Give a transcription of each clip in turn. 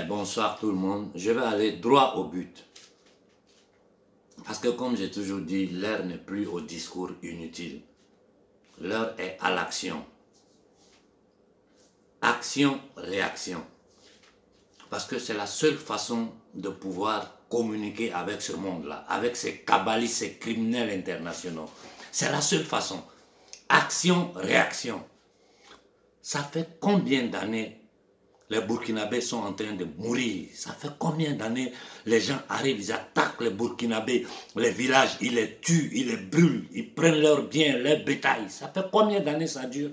Bonsoir tout le monde. Je vais aller droit au but. Parce que comme j'ai toujours dit, l'heure n'est plus au discours inutile. L'heure est à l'action. Action, réaction. Parce que c'est la seule façon de pouvoir communiquer avec ce monde-là, avec ces kabbalistes, ces criminels internationaux. C'est la seule façon. Action, réaction. Ça fait combien d'années les Burkinabés sont en train de mourir? Ça fait combien d'années les gens arrivent, ils attaquent les Burkinabés, les villages, ils les tuent, ils les brûlent, ils prennent leurs biens, leurs bétails. Ça fait combien d'années ça dure?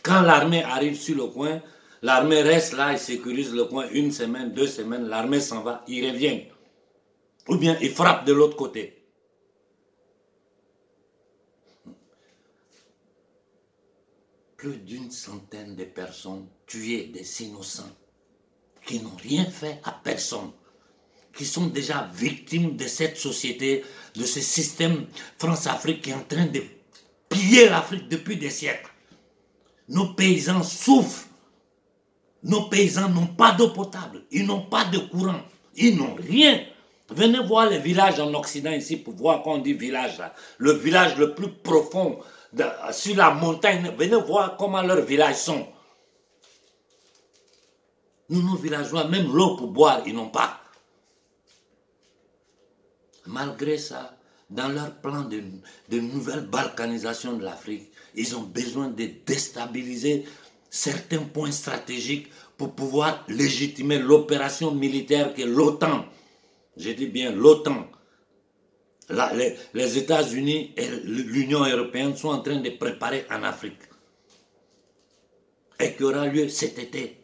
Quand l'armée arrive sur le coin, l'armée reste là, ils sécurisent le coin une semaine, 2 semaines, l'armée s'en va, ils reviennent. Ou bien ils frappent de l'autre côté. Plus d'une centaine de personnes tuées, des innocents, qui n'ont rien fait à personne, qui sont déjà victimes de cette société, de ce système France-Afrique qui est en train de piller l'Afrique depuis des siècles. Nos paysans souffrent. Nos paysans n'ont pas d'eau potable, ils n'ont pas de courant, ils n'ont rien. Venez voir les villages en Occident ici pour voir quand on dit village là. Le village le plus profond sur la montagne, venez voir comment leurs villages sont. Nous, nos villageois, même l'eau pour boire, ils n'ont pas. Malgré ça, dans leur plan de nouvelle balkanisation de l'Afrique, ils ont besoin de déstabiliser certains points stratégiques pour pouvoir légitimer l'opération militaire que l'OTAN, je dis bien l'OTAN, les États-Unis et l'Union européenne sont en train de préparer en Afrique et qui aura lieu cet été.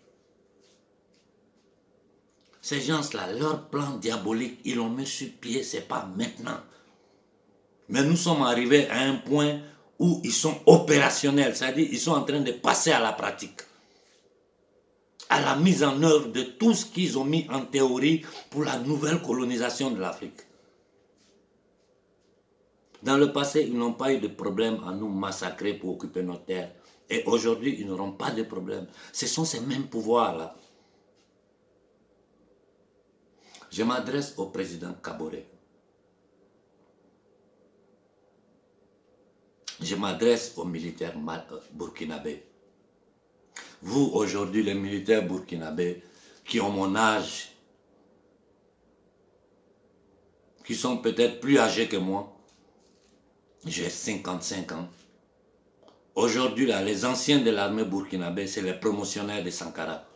Ces gens-là, leur plan diabolique, ils l'ont mis sur pied, ce n'est pas maintenant. Mais nous sommes arrivés à un point où ils sont opérationnels, c'est-à-dire ils sont en train de passer à la pratique, à la mise en œuvre de tout ce qu'ils ont mis en théorie pour la nouvelle colonisation de l'Afrique. Dans le passé, ils n'ont pas eu de problème à nous massacrer pour occuper nos terres. Et aujourd'hui, ils n'auront pas de problème. Ce sont ces mêmes pouvoirs-là. Je m'adresse au président Kaboré. Je m'adresse aux militaires burkinabés. Vous, aujourd'hui, les militaires burkinabés, qui ont mon âge, qui sont peut-être plus âgés que moi, j'ai 55 ans. Aujourd'hui, là, les anciens de l'armée burkinabé, c'est les promotionnaires de Sankara.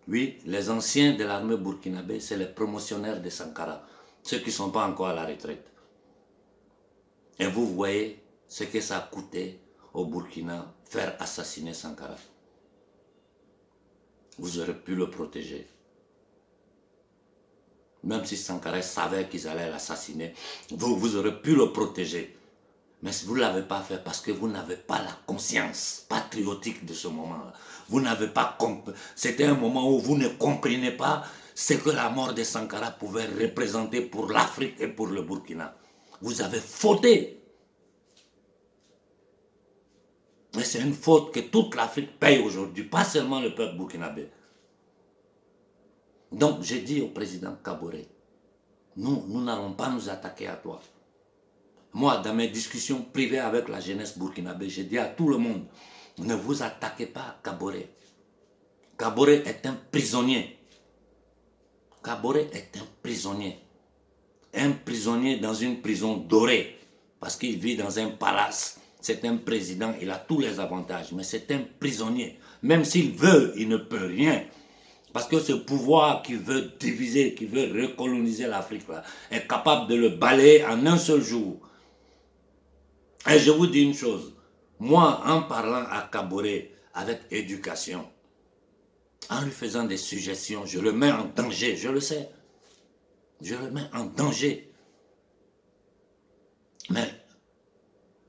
Oui, les anciens de l'armée burkinabé, c'est les promotionnaires de Sankara. Ceux qui ne sont pas encore à la retraite. Et vous voyez ce que ça a coûté au Burkina faire assassiner Sankara. Vous aurez pu le protéger. Même si Sankara savait qu'ils allaient l'assassiner, vous aurez pu le protéger. Mais vous ne l'avez pas fait parce que vous n'avez pas la conscience patriotique de ce moment-là. Vous n'avez pas compris. C'était un moment où vous ne comprenez pas ce que la mort de Sankara pouvait représenter pour l'Afrique et pour le Burkina. Vous avez fauté. Et c'est une faute que toute l'Afrique paye aujourd'hui, pas seulement le peuple burkinabé. Donc j'ai dit au président Kaboré, nous n'allons pas nous attaquer à toi. Moi, dans mes discussions privées avec la jeunesse burkinabé, j'ai dit à tout le monde, ne vous attaquez pas à Kaboré. Kaboré est un prisonnier. Kaboré est un prisonnier. Un prisonnier dans une prison dorée, parce qu'il vit dans un palace. C'est un président, il a tous les avantages, mais c'est un prisonnier. Même s'il veut, il ne peut rien. Parce que ce pouvoir qui veut diviser, qui veut recoloniser l'Afrique, est capable de le balayer en un seul jour. Et je vous dis une chose, moi, en parlant à Kaboré avec éducation, en lui faisant des suggestions, je le mets en danger, je le sais. Je le mets en danger. Mais,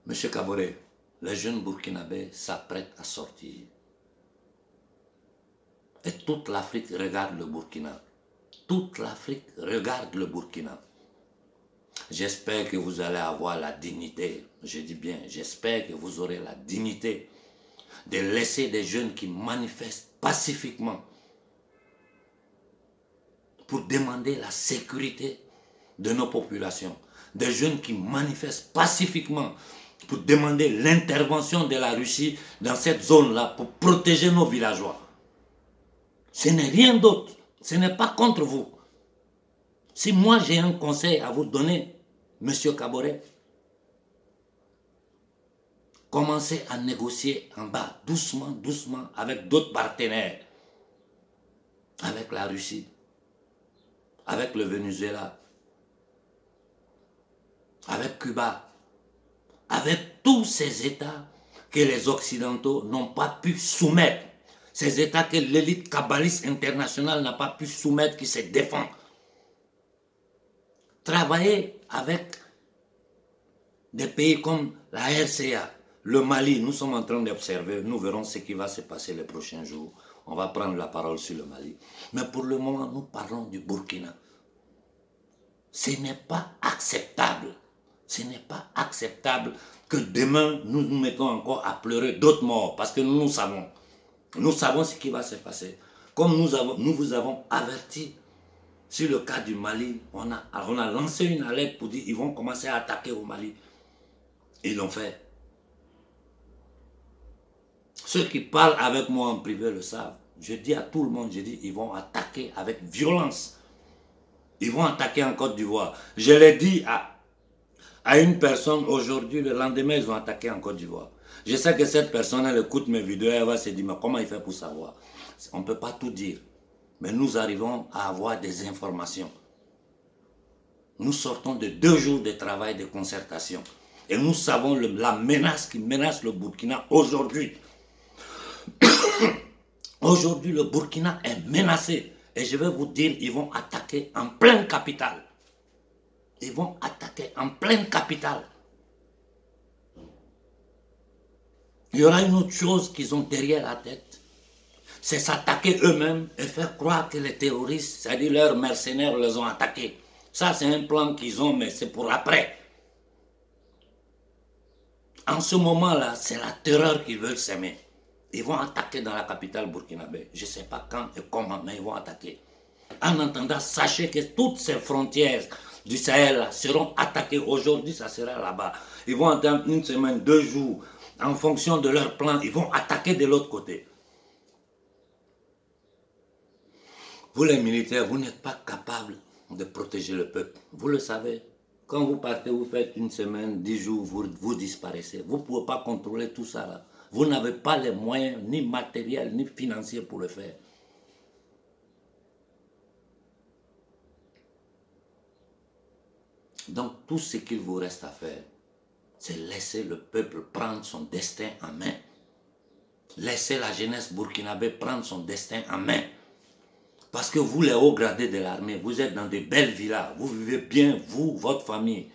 M. Kaboré, les jeunes burkinabés s'apprêtent à sortir. Et toute l'Afrique regarde le Burkina. Toute l'Afrique regarde le Burkina. J'espère que vous allez avoir la dignité, je dis bien, j'espère que vous aurez la dignité de laisser des jeunes qui manifestent pacifiquement pour demander la sécurité de nos populations. Des jeunes qui manifestent pacifiquement pour demander l'intervention de la Russie dans cette zone-là pour protéger nos villageois. Ce n'est rien d'autre. Ce n'est pas contre vous. Si moi j'ai un conseil à vous donner, Monsieur Kaboré, commencez à négocier en bas, doucement, doucement, avec d'autres partenaires. Avec la Russie, avec le Venezuela, avec Cuba, avec tous ces États que les Occidentaux n'ont pas pu soumettre. Ces États que l'élite kabbaliste internationale n'a pas pu soumettre, qui se défendent. Travaillez avec des pays comme la RCA, le Mali. Nous sommes en train d'observer, nous verrons ce qui va se passer les prochains jours. On va prendre la parole sur le Mali. Mais pour le moment, nous parlons du Burkina. Ce n'est pas acceptable. Ce n'est pas acceptable que demain, nous nous mettons encore à pleurer d'autres morts. Parce que nous savons. Nous savons ce qui va se passer. Comme nous vous avons averti sur le cas du Mali, on a lancé une alerte pour dire qu'ils vont commencer à attaquer au Mali. Ils l'ont fait. Ceux qui parlent avec moi en privé le savent. Je dis à tout le monde, je dis, ils vont attaquer avec violence. Ils vont attaquer en Côte d'Ivoire. Je l'ai dit à une personne aujourd'hui, le lendemain, ils ont attaqué en Côte d'Ivoire. Je sais que cette personne, elle écoute mes vidéos, elle va se dire, mais comment il fait pour savoir? On ne peut pas tout dire. Mais nous arrivons à avoir des informations. Nous sortons de 2 jours de travail de concertation. Et nous savons la menace qui menace le Burkina aujourd'hui. Aujourd'hui, le Burkina est menacé. Et je vais vous dire, ils vont attaquer en pleine capitale. Ils vont attaquer en pleine capitale. Il y aura une autre chose qu'ils ont derrière la tête. C'est s'attaquer eux-mêmes et faire croire que les terroristes, c'est-à-dire leurs mercenaires, les ont attaqués. Ça, c'est un plan qu'ils ont, mais c'est pour après. En ce moment-là, c'est la terreur qu'ils veulent s'aimer. Ils vont attaquer dans la capitale burkinabé. Je ne sais pas quand et comment, mais ils vont attaquer. En attendant, sachez que toutes ces frontières du Sahel seront attaquées. Aujourd'hui, ça sera là-bas. Ils vont attendre 1 semaine, 2 jours. En fonction de leur plan, ils vont attaquer de l'autre côté. Vous les militaires, vous n'êtes pas capables de protéger le peuple. Vous le savez. Quand vous partez, vous faites 1 semaine, 10 jours, vous disparaissez. Vous ne pouvez pas contrôler tout ça là. Vous n'avez pas les moyens, ni matériels, ni financiers pour le faire. Donc, tout ce qu'il vous reste à faire, c'est laisser le peuple prendre son destin en main. Laissez la jeunesse burkinabé prendre son destin en main. Parce que vous, les hauts gradés de l'armée, vous êtes dans de belles villas. Vous vivez bien, vous, votre famille.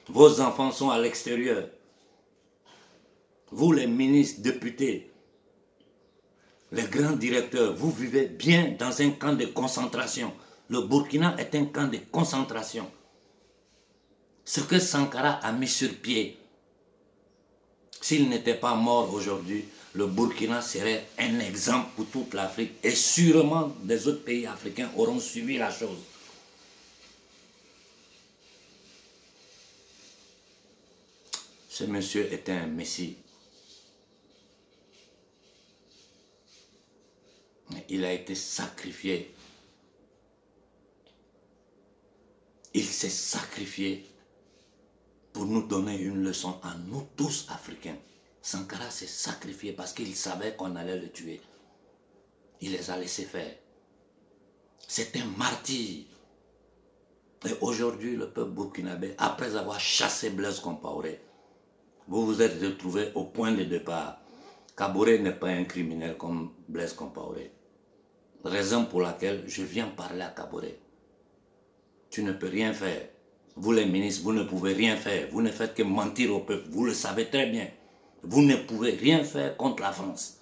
Vos enfants sont à l'extérieur. Vous, les ministres, députés, les grands directeurs, vous vivez bien dans un camp de concentration. Le Burkina est un camp de concentration. Ce que Sankara a mis sur pied, s'il n'était pas mort aujourd'hui, le Burkina serait un exemple pour toute l'Afrique. Et sûrement des autres pays africains auront suivi la chose. Ce monsieur était un messie. Il a été sacrifié. Il s'est sacrifié pour nous donner une leçon à nous tous Africains. Sankara s'est sacrifié parce qu'il savait qu'on allait le tuer. Il les a laissés faire. C'est un martyr. Et aujourd'hui, le peuple burkinabé, après avoir chassé Blaise Compaoré, vous vous êtes retrouvés au point de départ. Kaboré n'est pas un criminel comme Blaise Compaoré. Raison pour laquelle je viens parler à Kaboré. Tu ne peux rien faire. Vous les ministres, vous ne pouvez rien faire. Vous ne faites que mentir au peuple. Vous le savez très bien. Vous ne pouvez rien faire contre la France.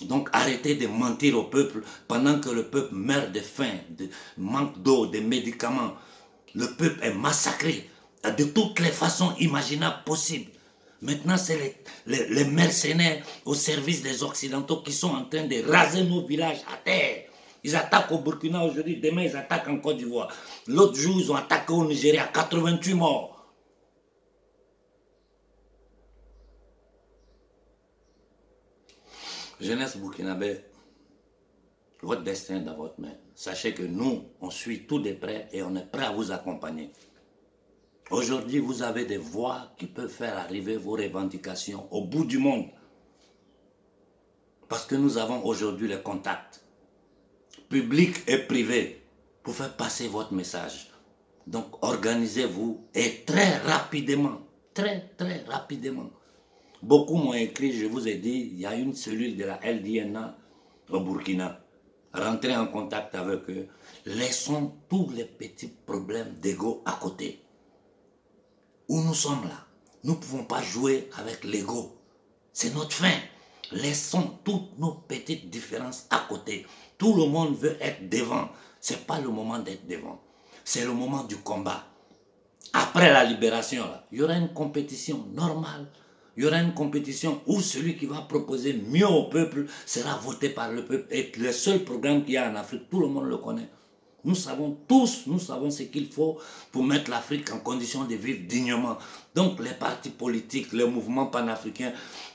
Donc arrêtez de mentir au peuple pendant que le peuple meurt de faim, de manque d'eau, de médicaments. Le peuple est massacré de toutes les façons imaginables possibles. Maintenant, c'est les mercenaires au service des Occidentaux qui sont en train de raser nos villages à terre. Ils attaquent au Burkina aujourd'hui, demain ils attaquent en Côte d'Ivoire. L'autre jour, ils ont attaqué au Nigeria, 88 morts. Jeunesse burkinabé, votre destin est dans votre main. Sachez que nous, on suit tout de près et on est prêt à vous accompagner. Aujourd'hui, vous avez des voix qui peuvent faire arriver vos revendications au bout du monde. Parce que nous avons aujourd'hui les contacts publics et privés pour faire passer votre message. Donc, organisez-vous et très rapidement, très rapidement. Beaucoup m'ont écrit, je vous ai dit, il y a une cellule de la LDNA au Burkina. Rentrez en contact avec eux. Laissons tous les petits problèmes d'ego à côté. Où nous sommes là, nous ne pouvons pas jouer avec l'ego. C'est notre fin. Laissons toutes nos petites différences à côté. Tout le monde veut être devant. Ce n'est pas le moment d'être devant. C'est le moment du combat. Après la libération, là, il y aura une compétition normale. Il y aura une compétition où celui qui va proposer mieux au peuple sera voté par le peuple. Et le seul programme qu'il y a en Afrique, tout le monde le connaît. Nous savons tous, nous savons ce qu'il faut pour mettre l'Afrique en condition de vivre dignement. Donc les partis politiques, les mouvements panafricains,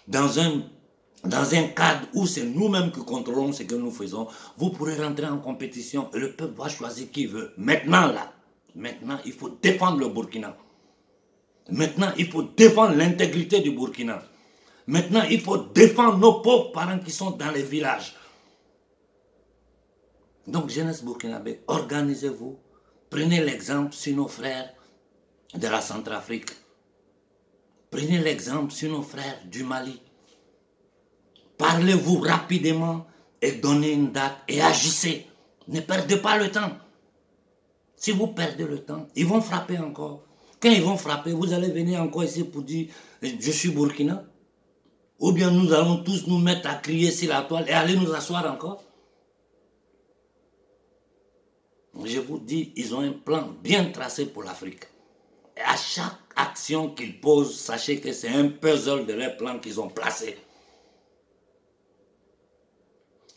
dans un cadre où c'est nous-mêmes qui contrôlons ce que nous faisons, vous pourrez rentrer en compétition et le peuple va choisir qui veut. Maintenant là, il faut défendre le Burkina. Maintenant, il faut défendre l'intégrité du Burkina. Maintenant, il faut défendre nos pauvres parents qui sont dans les villages. Donc, jeunesse burkinabé, organisez-vous. Prenez l'exemple sur nos frères de la Centrafrique. Prenez l'exemple sur nos frères du Mali. Parlez-vous rapidement et donnez une date et agissez. Ne perdez pas le temps. Si vous perdez le temps, ils vont frapper encore. Quand ils vont frapper, vous allez venir encore ici pour dire « je suis Burkina ». Ou bien nous allons tous nous mettre à crier sur la toile et aller nous asseoir encore. Je vous dis, ils ont un plan bien tracé pour l'Afrique. Et à chaque action qu'ils posent, sachez que c'est un puzzle de leur plan qu'ils ont placé.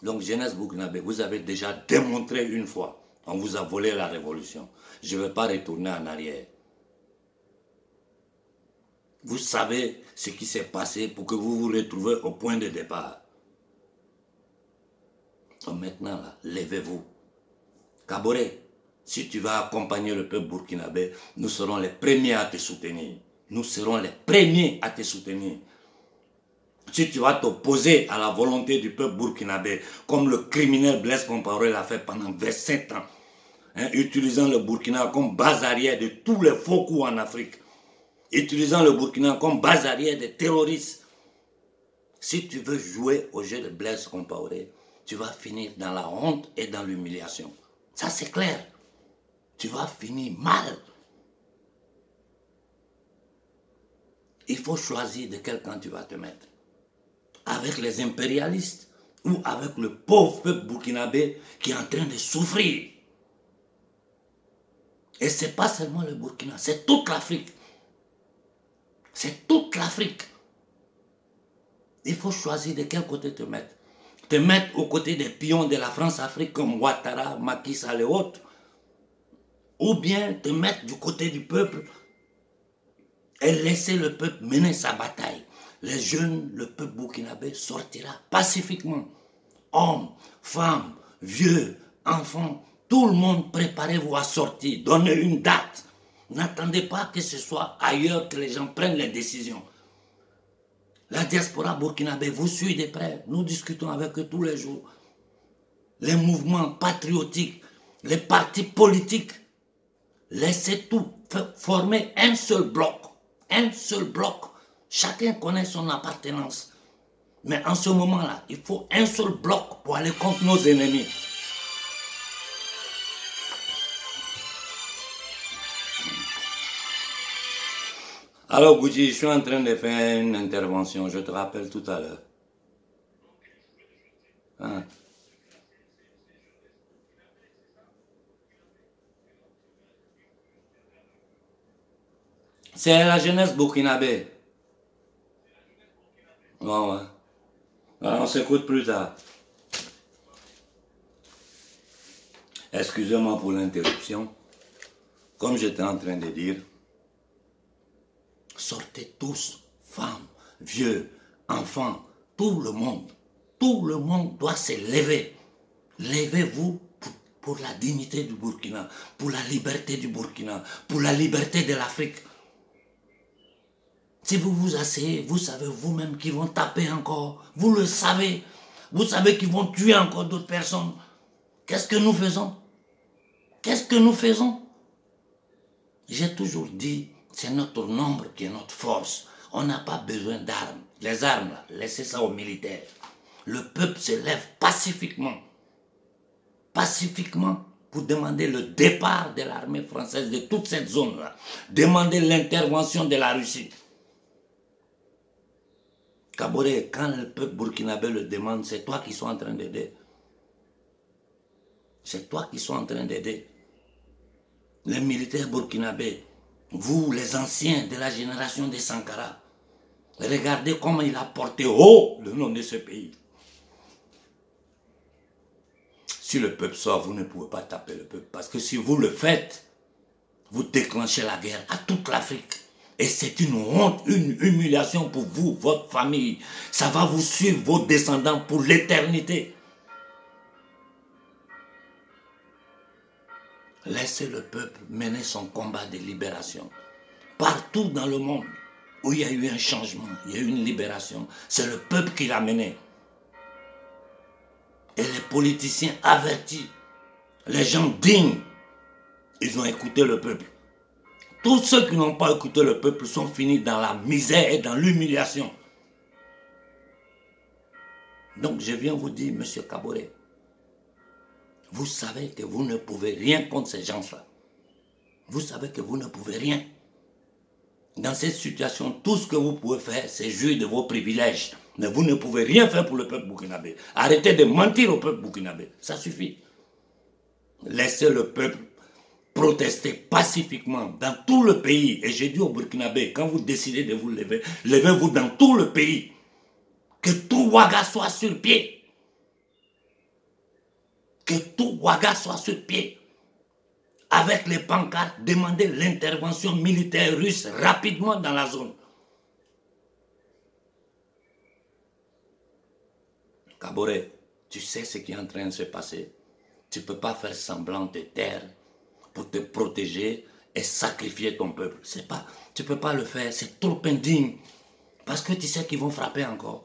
Donc, jeunesse burkinabé, vous avez déjà démontré une fois. On vous a volé la révolution. Je ne vais pas retourner en arrière. Vous savez ce qui s'est passé pour que vous vous retrouviez au point de départ. Donc maintenant, là, levez-vous. Kaboré, si tu vas accompagner le peuple burkinabé, nous serons les premiers à te soutenir. Nous serons les premiers à te soutenir. Si tu vas t'opposer à la volonté du peuple burkinabé, comme le criminel Blaise Compaoré l'a fait pendant 27 ans, utilisant le Burkina comme base arrière de tous les faux coups en Afrique, utilisant le Burkina comme base arrière des terroristes. Si tu veux jouer au jeu de Blaise Compaoré, tu vas finir dans la honte et dans l'humiliation. Ça c'est clair. Tu vas finir mal. Il faut choisir de quel camp tu vas te mettre. Avec les impérialistes ou avec le pauvre peuple burkinabé qui est en train de souffrir. Et ce n'est pas seulement le Burkina, c'est toute l'Afrique. C'est toute l'Afrique. Il faut choisir de quel côté te mettre. Te mettre aux côtés des pions de la France-Afrique comme Ouattara, Macky Sall et autres. Ou bien te mettre du côté du peuple et laisser le peuple mener sa bataille. Les jeunes, le peuple burkinabé sortira pacifiquement. Hommes, femmes, vieux, enfants, tout le monde préparez-vous à sortir. Donnez une date. N'attendez pas que ce soit ailleurs que les gens prennent les décisions. La diaspora burkinabé vous suit de près. Nous discutons avec eux tous les jours. Les mouvements patriotiques, les partis politiques, laissez tout. Former un seul bloc. Un seul bloc. Chacun connaît son appartenance. Mais en ce moment-là, il faut un seul bloc pour aller contre nos ennemis. Alors, Gouji, je suis en train de faire une intervention. Je te rappelle tout à l'heure. Hein? C'est la jeunesse burkinabé. Bon, ouais. Alors, on s'écoute plus tard. Excusez-moi pour l'interruption. Comme j'étais en train de dire, sortez tous, femmes, vieux, enfants, tout le monde. Tout le monde doit se lever. Levez-vous pour la dignité du Burkina, pour la liberté du Burkina, pour la liberté de l'Afrique. Si vous vous asseyez, vous savez vous-même qu'ils vont taper encore. Vous le savez. Vous savez qu'ils vont tuer encore d'autres personnes. Qu'est-ce que nous faisons? Qu'est-ce que nous faisons? J'ai toujours dit, c'est notre nombre qui est notre force. On n'a pas besoin d'armes. Les armes, là, laissez ça aux militaires. Le peuple se lève pacifiquement. Pacifiquement pour demander le départ de l'armée française de toute cette zone-là. Demander l'intervention de la Russie. Kaboré, quand le peuple burkinabé le demande, c'est toi qui sont en train d'aider. C'est toi qui sont en train d'aider. Les militaires burkinabés, vous, les anciens de la génération de Sankara, regardez comment il a porté haut le nom de ce pays. Si le peuple sort, vous ne pouvez pas taper le peuple. Parce que si vous le faites, vous déclenchez la guerre à toute l'Afrique. Et c'est une honte, une humiliation pour vous, votre famille. Ça va vous suivre, vos descendants, pour l'éternité. Laissez le peuple mener son combat de libération. Partout dans le monde où il y a eu un changement, il y a eu une libération, c'est le peuple qui l'a mené. Et les politiciens avertis, les gens dignes, ils ont écouté le peuple. Tous ceux qui n'ont pas écouté le peuple sont finis dans la misère et dans l'humiliation. Donc je viens vous dire, monsieur Kaboré, vous savez que vous ne pouvez rien contre ces gens-là. Vous savez que vous ne pouvez rien. Dans cette situation, tout ce que vous pouvez faire, c'est jouir de vos privilèges. Mais vous ne pouvez rien faire pour le peuple burkinabé. Arrêtez de mentir au peuple burkinabé. Ça suffit. Laissez le peuple protester pacifiquement dans tout le pays. Et j'ai dit aux Burkinabés, quand vous décidez de vous lever, levez-vous dans tout le pays. Que tout Ouaga soit sur pied. Que tout Ouaga soit sur pied. Avec les pancartes, demandez l'intervention militaire russe rapidement dans la zone. Kaboré, tu sais ce qui est en train de se passer. Tu ne peux pas faire semblant de taire pour te protéger et sacrifier ton peuple. C'est pas, tu ne peux pas le faire, c'est trop indigne. Parce que tu sais qu'ils vont frapper encore.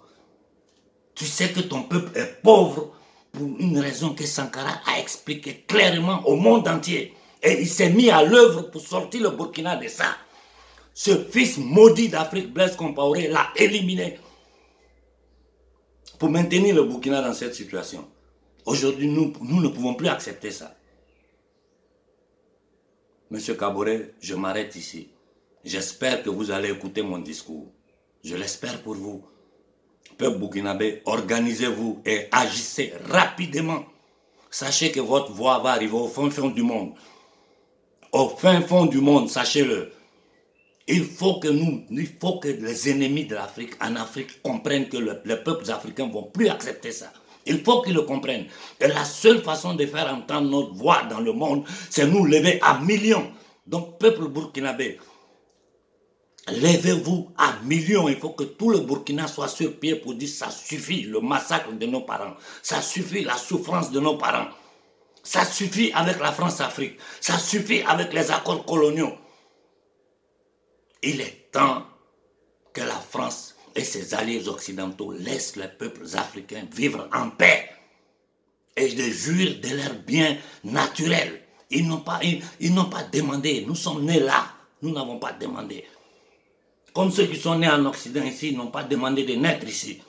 Tu sais que ton peuple est pauvre pour une raison que Sankara a expliqué clairement au monde entier. Et il s'est mis à l'œuvre pour sortir le Burkina de ça. Ce fils maudit d'Afrique, Blaise Compaoré, l'a éliminé pour maintenir le Burkina dans cette situation. Aujourd'hui, nous ne pouvons plus accepter ça. Monsieur Kaboré, je m'arrête ici. J'espère que vous allez écouter mon discours. Je l'espère pour vous. Peuple burkinabé, organisez-vous et agissez rapidement. Sachez que votre voix va arriver au fin fond du monde. Au fin fond du monde, sachez-le. Il faut que les ennemis de l'Afrique, en Afrique, comprennent que les peuples africains ne vont plus accepter ça. Il faut qu'ils le comprennent. Et la seule façon de faire entendre notre voix dans le monde, c'est nous lever à millions. Donc, peuple burkinabé, levez-vous à millions. Il faut que tout le Burkina soit sur pied pour dire ça suffit, le massacre de nos parents. Ça suffit, la souffrance de nos parents. Ça suffit avec la France-Afrique. Ça suffit avec les accords coloniaux. Il est temps que la France et ses alliés occidentaux laissent les peuples africains vivre en paix et de jouir de leurs biens naturels. Ils n'ont pas demandé. Nous sommes nés là. Nous n'avons pas demandé. Comme ceux qui sont nés en Occident ici n'ont pas demandé de naître ici.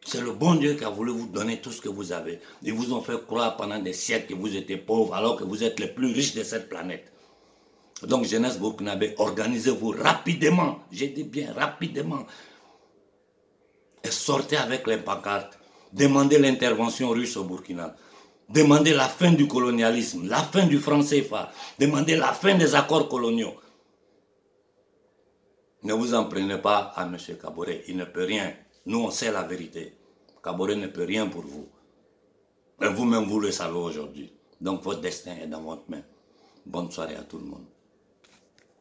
C'est le bon Dieu qui a voulu vous donner tout ce que vous avez. Ils vous ont fait croire pendant des siècles que vous étiez pauvres alors que vous êtes les plus riches de cette planète. Donc, jeunesse burkinabé, organisez-vous rapidement. J'ai dit bien rapidement. Et sortez avec les pancartes. Demandez l'intervention russe au Burkina. Demandez la fin du colonialisme, la fin du franc CFA. Demandez la fin des accords coloniaux. Ne vous en prenez pas à M. Kaboré. Il ne peut rien. Nous, on sait la vérité. Kaboré ne peut rien pour vous. Et vous-même, vous le savez aujourd'hui. Donc votre destin est dans votre main. Bonne soirée à tout le monde.